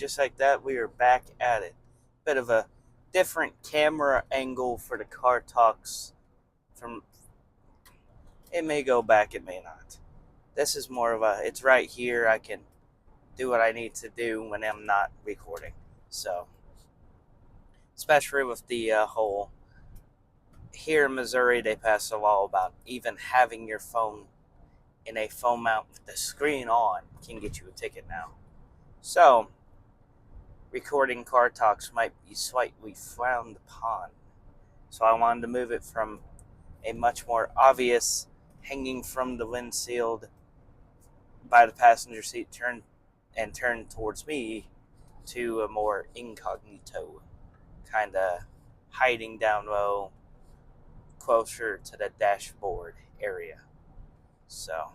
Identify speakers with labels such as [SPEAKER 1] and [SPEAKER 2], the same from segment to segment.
[SPEAKER 1] just like that, we are back at it. Bit of a different camera angle for the car talks. From it may go back, it may not. This is more of a it's right here. I can do what I need to do when I'm not recording. So, especially with the whole here in Missouri, they passed a law about even having your phone in a phone mount with the screen on can get you a ticket now. So, recording car talks might be slightly frowned upon. So I wanted to move it from a much more obvious hanging from the windshield by the passenger seat turn towards me to a more incognito, kind of hiding down low, closer to the dashboard area. So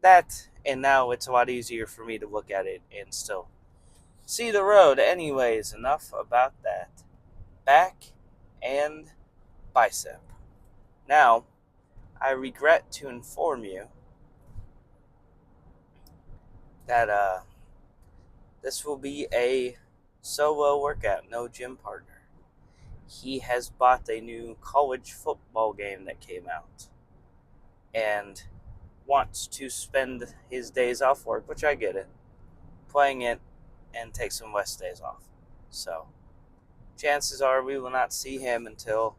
[SPEAKER 1] that, and now it's a lot easier for me to look at it and still see the road. Anyways, enough about that. Back and bicep. Now, I regret to inform you that this will be a solo workout, no gym partner. He has bought a new college football game that came out and wants to spend his days off work, which I get it, playing it and take some less days off. So, chances are we will not see him until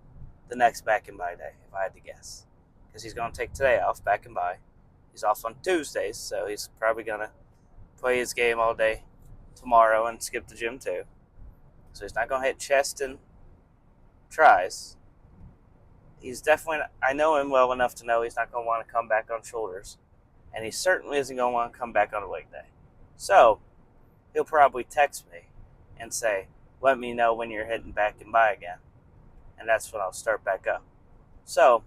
[SPEAKER 1] the next back and by day, if I had to guess. Because he's going to take today off, back and by. He's off on Tuesdays, so he's probably going to play his game all day tomorrow and skip the gym too. So he's not going to hit chest and tries. He's definitely, I know him well enough to know he's not going to want to come back on shoulders. And he certainly isn't going to want to come back on a leg day. So, he'll probably text me and say, let me know when you're hitting back and by again. And that's when I'll start back up. So,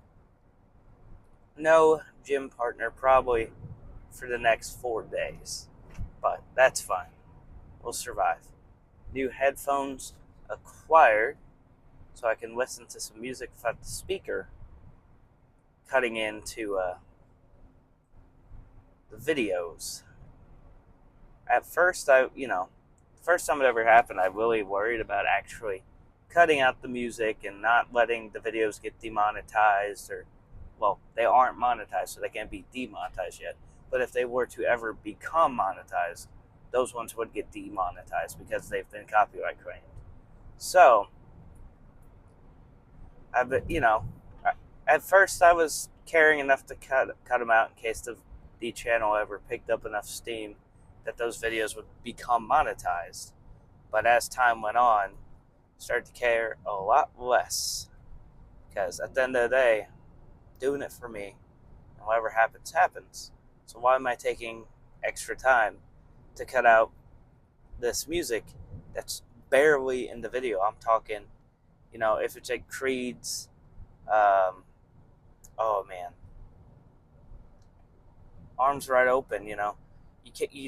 [SPEAKER 1] no gym partner probably for the next 4 days. But that's fine. We'll survive. New headphones acquired so I can listen to some music without the speaker cutting into the videos. At first, first time it ever happened, I really worried about actually cutting out the music and not letting the videos get demonetized well, they aren't monetized, so they can't be demonetized yet. But if they were to ever become monetized, those ones would get demonetized because they've been copyright claimed. So, at first I was caring enough to cut them out in case the channel ever picked up enough steam that those videos would become monetized. But as time went on, I started to care a lot less. Because at the end of the day, I'm doing it for me. And whatever happens, happens. So why am I taking extra time to cut out this music that's barely in the video? I'm talking, if it's like Creed's, oh man, Arms Wide Open, you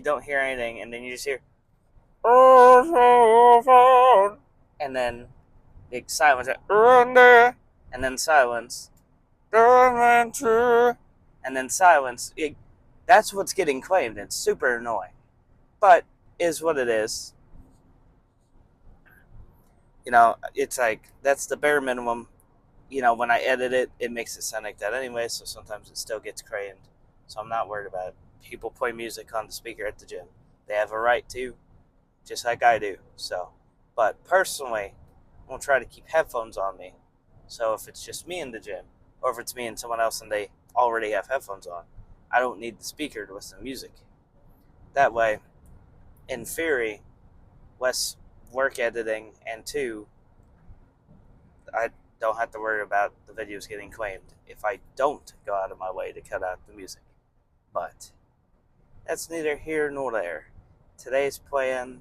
[SPEAKER 1] don't hear anything, and then you just hear, and then the silence, and then silence, and then silence. That's what's getting claimed. It's super annoying, but is what it is. It's like that's the bare minimum. When I edit it, it makes it sound like that anyway, so sometimes it still gets claimed. So I'm not worried about it. People play music on the speaker at the gym. They have a right to, just like I do. So, but personally, I'm going to try to keep headphones on me. So if it's just me in the gym, or if it's me and someone else and they already have headphones on, I don't need the speaker to listen to music. That way, in theory, less work editing, and two, I don't have to worry about the videos getting claimed if I don't go out of my way to cut out the music. But that's neither here nor there. Today's plan,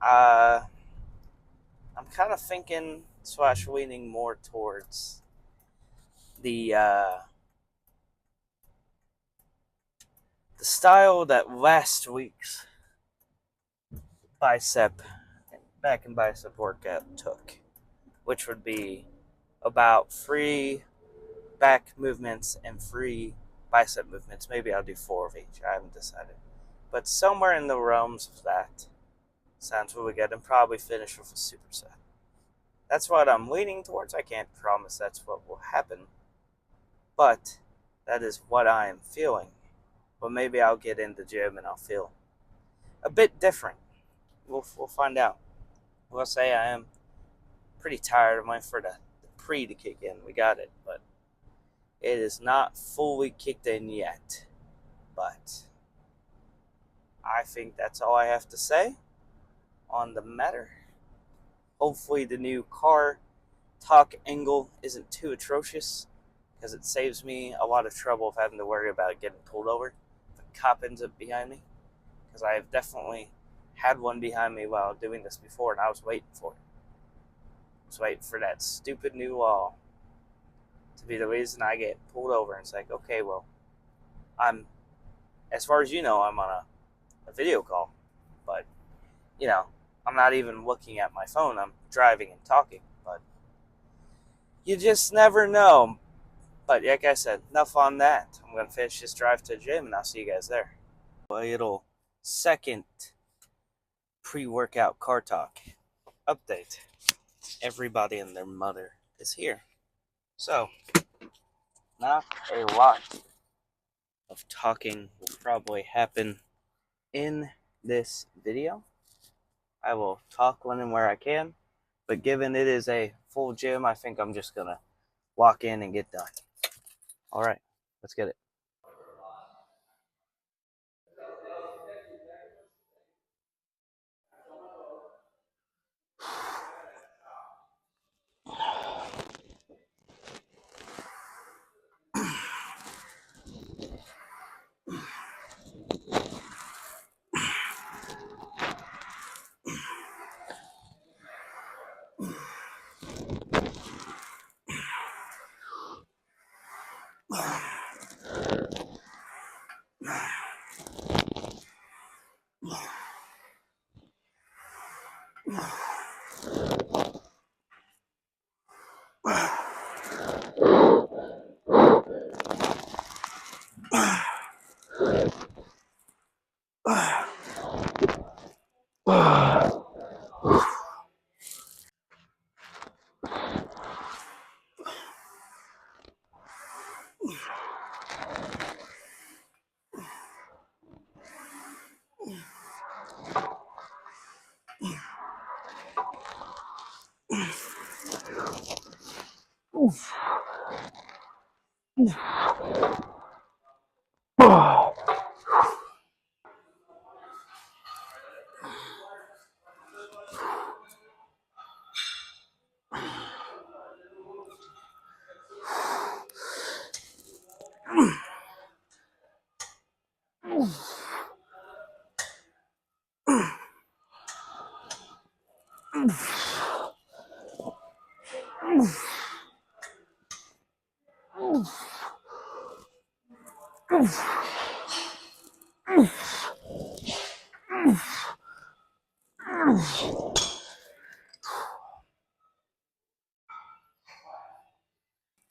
[SPEAKER 1] I'm kind of thinking / leaning more towards the style that last week's back and bicep workout took, which would be about 3 back movements and 3 bicep movements. Maybe I'll do 4 of each. I haven't decided. But somewhere in the realms of that sounds really good, and probably finish with a superset. That's what I'm leaning towards. I can't promise that's what will happen, but that is what I am feeling. But maybe I'll get in the gym and I'll feel a bit different. We'll find out. We'll say I am pretty tired. I'm waiting for the pre to kick in. We got it, but it is not fully kicked in yet. But I think that's all I have to say on the matter. Hopefully the new car talk angle isn't too atrocious, because it saves me a lot of trouble of having to worry about getting pulled over if a cop ends up behind me, because I have definitely had one behind me while doing this before, and I was waiting for it. I was waiting for that stupid new law to be the reason I get pulled over. And it's like, okay, well, as far as you know, I'm on a video call, but, I'm not even looking at my phone. I'm driving and talking, but you just never know. But like I said, enough on that. I'm going to finish this drive to the gym, and I'll see you guys there. A little second pre-workout car talk update. Everybody and their mother is here. So, not a lot of talking will probably happen in this video. I will talk when and where I can, but given it is a full gym, I think I'm just going to walk in and get done. All right, let's get it.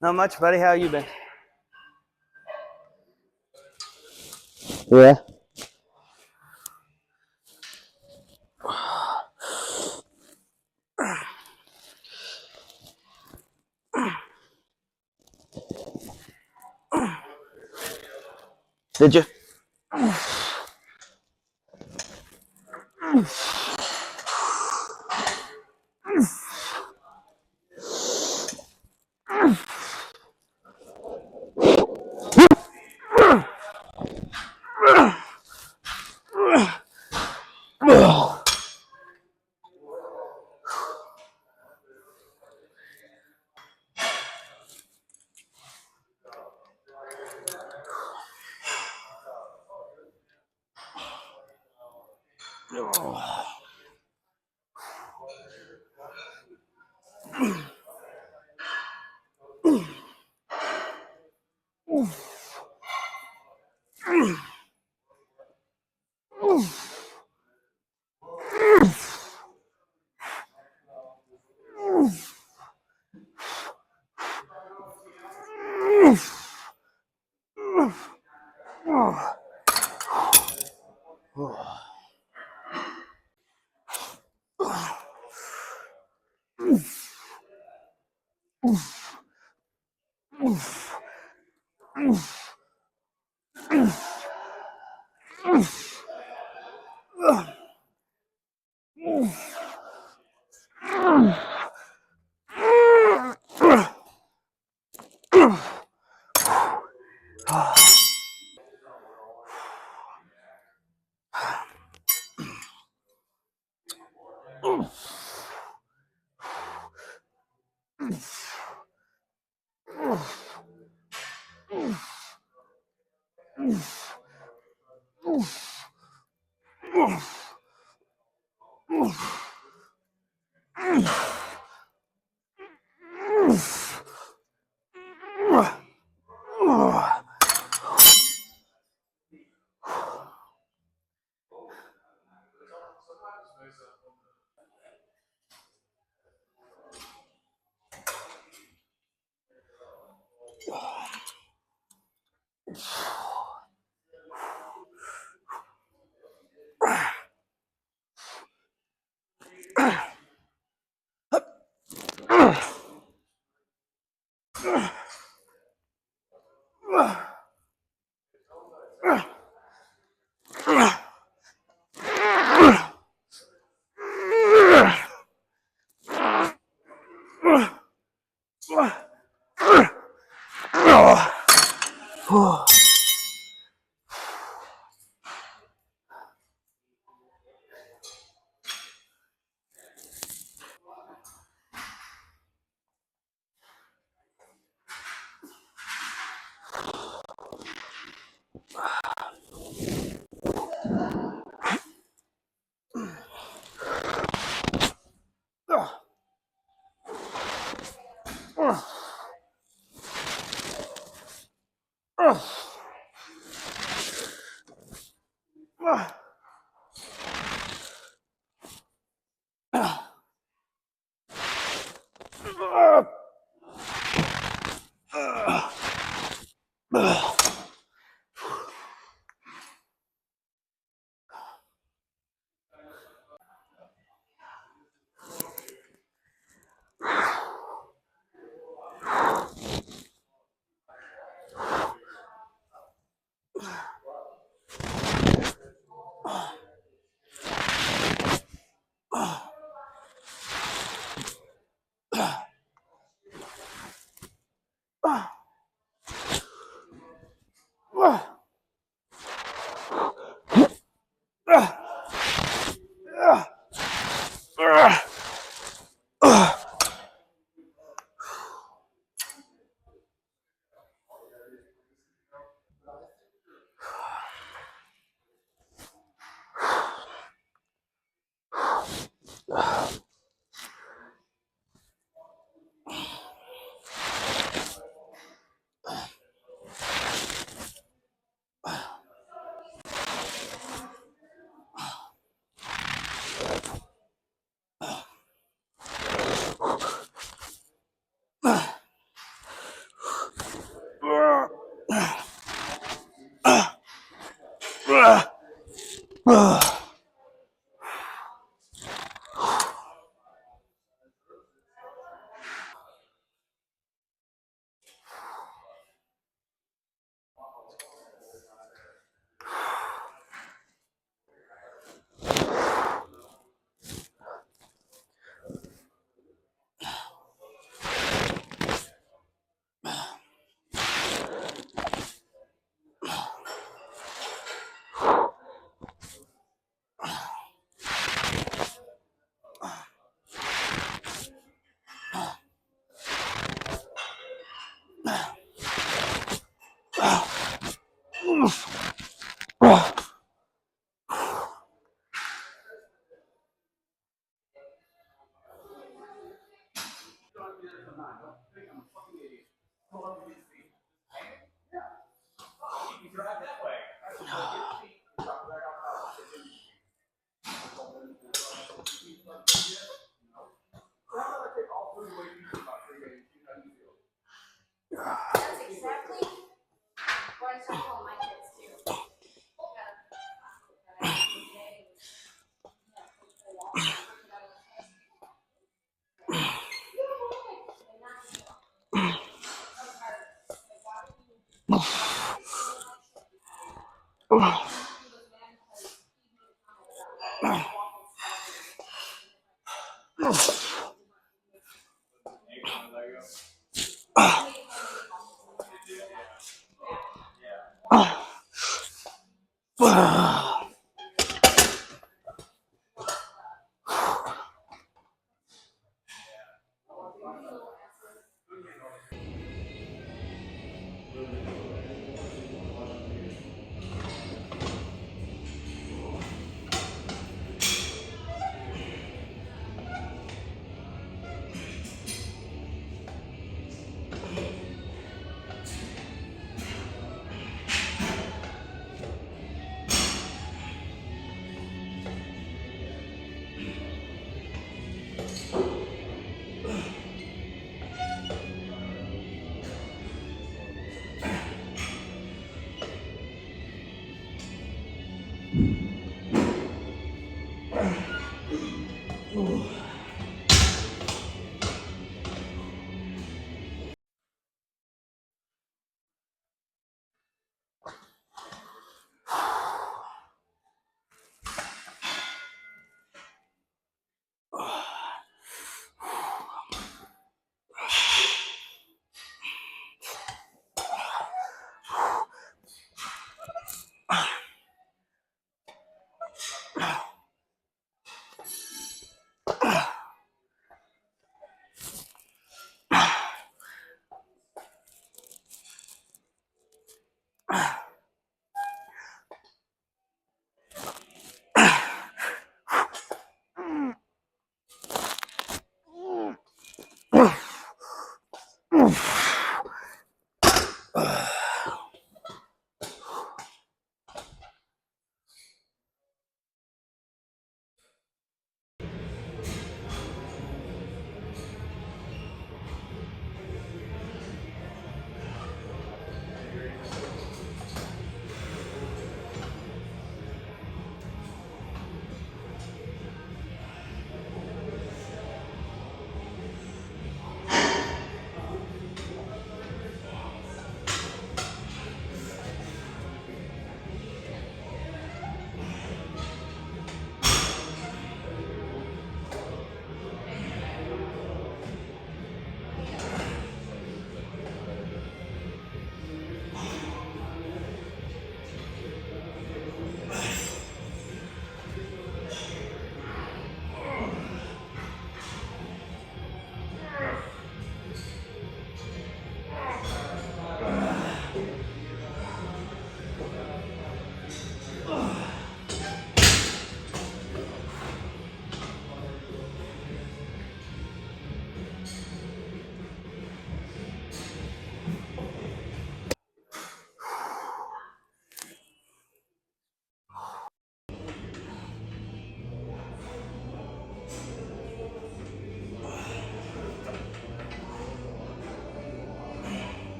[SPEAKER 1] Not much, buddy. How you been? Yeah. Did you?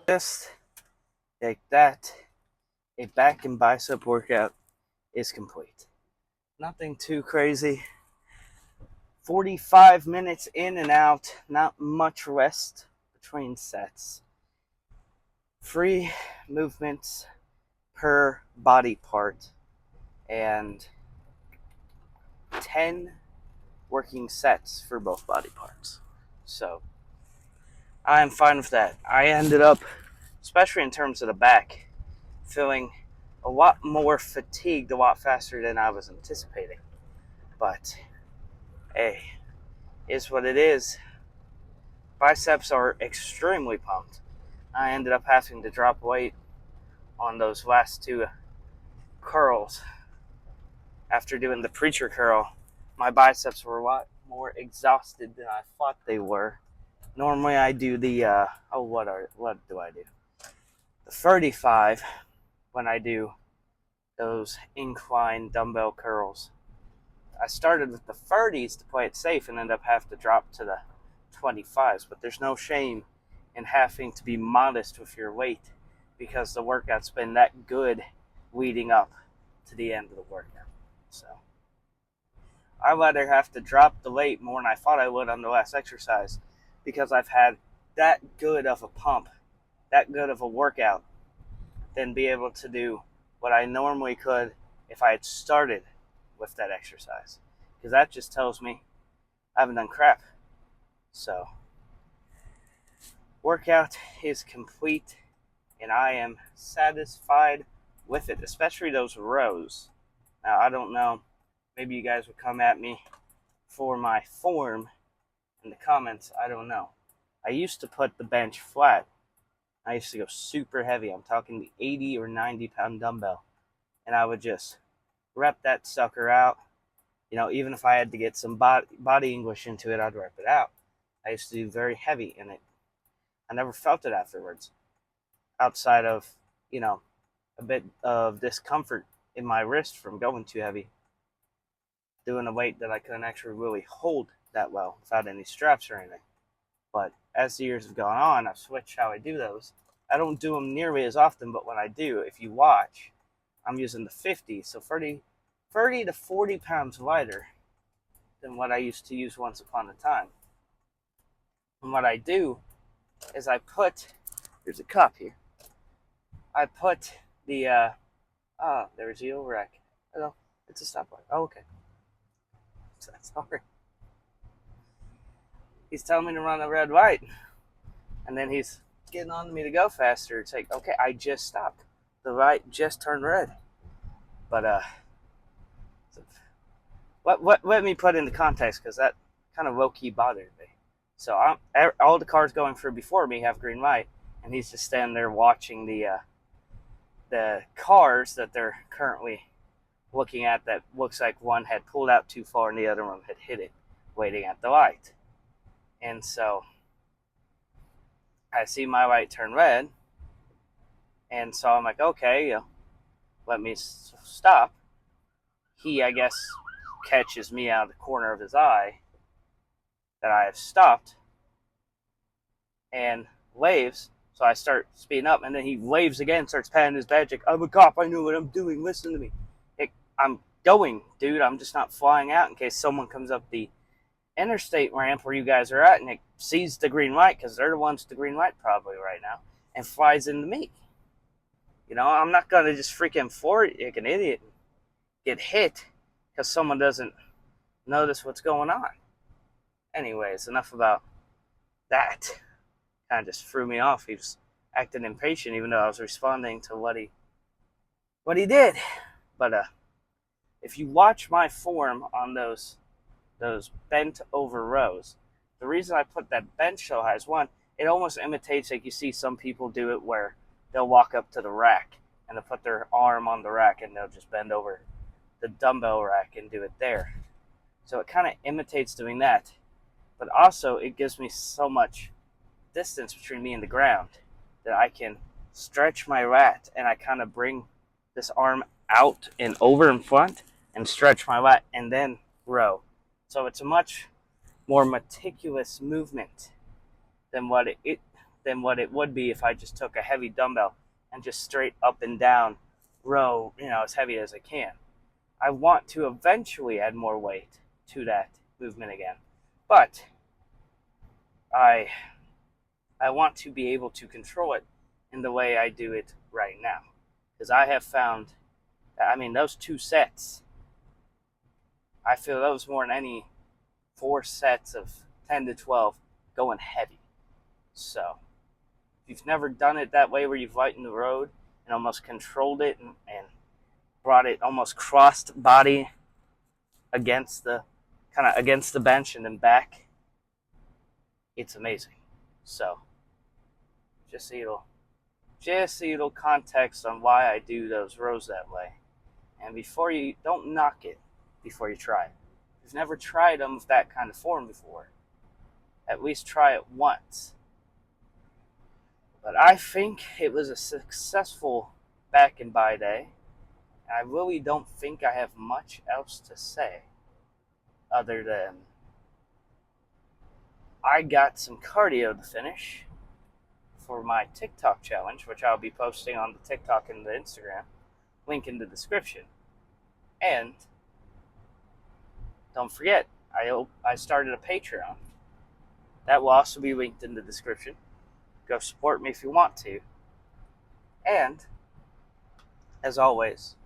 [SPEAKER 1] Just like that, a back and bicep workout is complete. Nothing too crazy. 45 minutes in and out, not much rest between sets. 3 movements per body part, and 10 working sets for both body parts. So I'm fine with that. I ended up, especially in terms of the back, feeling a lot more fatigued a lot faster than I was anticipating. But hey, is what it is. Biceps are extremely pumped. I ended up having to drop weight on those last 2 curls. After doing the preacher curl, my biceps were a lot more exhausted than I thought they were. Normally I do the what do I do? The 35 when I do those incline dumbbell curls. I started with the 30s to play it safe and ended up having to drop to the 25s, but there's no shame in having to be modest with your weight because the workout's been that good leading up to the end of the workout. So I rather have to drop the weight more than I thought I would on the last exercise because I've had that good of a pump, that good of a workout, than be able to do what I normally could if I had started with that exercise. Because that just tells me I haven't done crap. So, workout is complete and I am satisfied with it, especially those rows. Now, I don't know, maybe you guys would come at me for my form in the comments. I don't know. I used to put the bench flat. I used to go super heavy. I'm talking the 80 or 90 pound dumbbell. And I would just rep that sucker out. You know, even if I had to get some body English into it, I'd rep it out. I used to do very heavy in it. I never felt it afterwards. Outside of, you know, a bit of discomfort in my wrist from going too heavy. Doing a weight that I couldn't actually really hold that well without any straps or anything. But as the years have gone on, I've switched how I do those. I don't do them nearly as often, but when I do, if you watch, I'm using the 50, so 30 to 40 pounds lighter than what I used to use once upon a time. And what I do is I put, there's a cup here. I put the, there's the old rack. Hello, it's a stopwatch. Oh, okay. Sorry. He's telling me to run a red light. And then he's getting on to me to go faster. It's like, okay, I just stopped. The light just turned red. But, let me put into context because that kind of low-key bothered me. So all the cars going through before me have green light, and he's just standing there watching the cars that they're currently looking at that looks like one had pulled out too far and the other one had hit it, waiting at the light. And so I see my light turn red, and so I'm like, okay, let me stop. He, I guess, catches me out of the corner of his eye that I have stopped and waves So I start speeding up, and then he waves again, starts patting his badge like, I'm a cop, I know what I'm doing, listen to me. Like, I'm going, dude, I'm just not flying out in case someone comes up the interstate ramp where you guys are at and it sees the green light, because they're the ones with the green light probably right now, and flies into me. You know, I'm not going to just freaking floor it like an idiot and get hit because someone doesn't notice what's going on. Anyways, enough about that. Kind of just threw me off. He was acting impatient even though I was responding to what he did. But if you watch my form on those bent over rows, the reason I put that bench so high is, one, it almost imitates, like you see some people do it where they'll walk up to the rack and they'll put their arm on the rack and they'll just bend over the dumbbell rack and do it there. So it kind of imitates doing that. But also it gives me so much distance between me and the ground that I can stretch my lat, and I kind of bring this arm out and over in front and stretch my lat and then row. So it's a much more meticulous movement than what it would be if I just took a heavy dumbbell and just straight up and down row, as heavy as I can. I want to eventually add more weight to that movement again, but I want to be able to control it in the way I do it right now, because I have found, those 2 sets, I feel those more than any 4 sets of 10 to 12 going heavy. So if you've never done it that way, where you've lightened the road and almost controlled it and brought it almost crossed body against the bench and then back, it's amazing. So just so you know context on why I do those rows that way. And don't knock it before you try it. If you've never tried them with that kind of form before, at least try it once. But I think it was a successful back in by day. And I really don't think I have much else to say other than I got some cardio to finish for my TikTok challenge, which I'll be posting on the TikTok and the Instagram. Link in the description. And don't forget, I started a Patreon. That will also be linked in the description. Go support me if you want to. And, as always,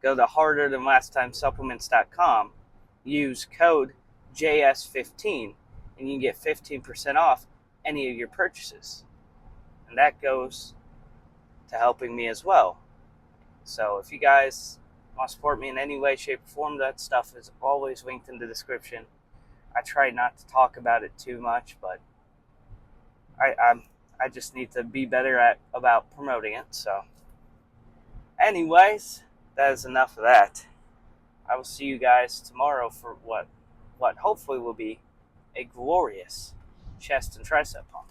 [SPEAKER 1] go to harderthanlasttime.supplements.com, use code JS15, and you can get 15% off any of your purchases. And that goes to helping me as well. So if you guys want to support me in any way, shape, or form, that stuff is always linked in the description. I try not to talk about it too much, but I just need to be better about promoting it. So anyways, that is enough of that. I will see you guys tomorrow for what hopefully will be a glorious chest and tricep pump.